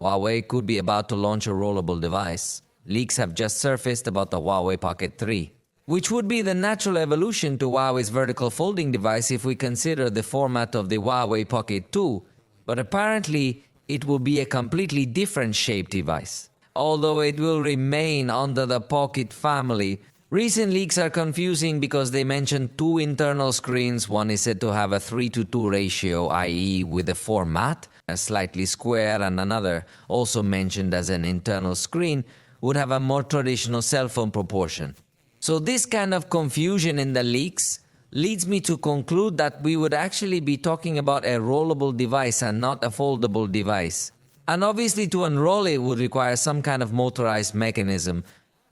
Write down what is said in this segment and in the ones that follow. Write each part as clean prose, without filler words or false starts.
Huawei could be about to launch a rollable device. Leaks have just surfaced about the Huawei Pocket 3, which would be the natural evolution to Huawei's vertical folding device if we consider the format of the Huawei Pocket 2, but apparently it will be a completely different shaped device. Although it will remain under the Pocket family, recent leaks are confusing because they mention two internal screens. One is said to have a 3:2 ratio, i.e. with a format, a slightly square, and another, also mentioned as an internal screen, would have a more traditional cell phone proportion. So this kind of confusion in the leaks leads me to conclude that we would actually be talking about a rollable device and not a foldable device. And obviously to unroll it would require some kind of motorized mechanism,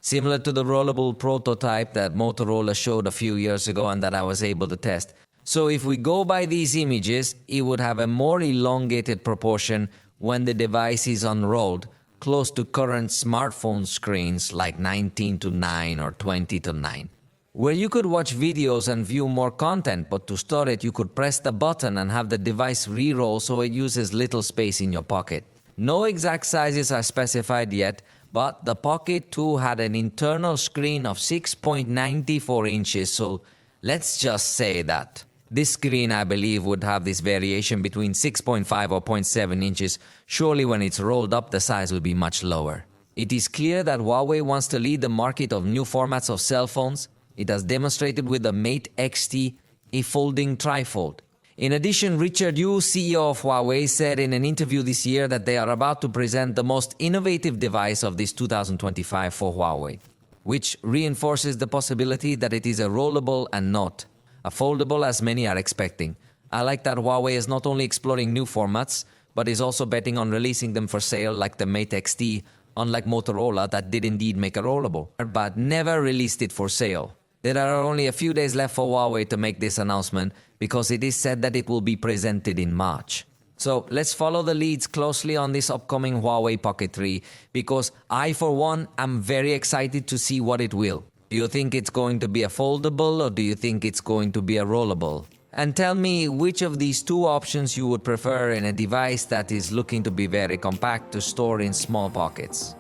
similar to the rollable prototype that Motorola showed a few years ago and that I was able to test. So if we go by these images, it would have a more elongated proportion when the device is unrolled, close to current smartphone screens like 19:9 or 20:9, where you could watch videos and view more content, but to store it you could press the button and have the device re-roll so it uses little space in your pocket. No exact sizes are specified yet, but the Pocket 2 had an internal screen of 6.94 inches, so let's just say that. This screen, I believe, would have this variation between 6.5 or 0.7 inches. Surely when it's rolled up, the size will be much lower. It is clear that Huawei wants to lead the market of new formats of cell phones. It has demonstrated with the Mate X-T, a folding trifold. In addition, Richard Yu, CEO of Huawei, said in an interview this year that they are about to present the most innovative device of this 2025 for Huawei, which reinforces the possibility that it is a rollable and not a foldable as many are expecting. I like that Huawei is not only exploring new formats, but is also betting on releasing them for sale like the Mate X-T, unlike Motorola that did indeed make a rollable, but never released it for sale. There are only a few days left for Huawei to make this announcement because it is said that it will be presented in March. So let's follow the leads closely on this upcoming Huawei Pocket 3 because I, for one, am very excited to see what it will. Do you think it's going to be a foldable or do you think it's going to be a rollable? And tell me which of these two options you would prefer in a device that is looking to be very compact to store in small pockets.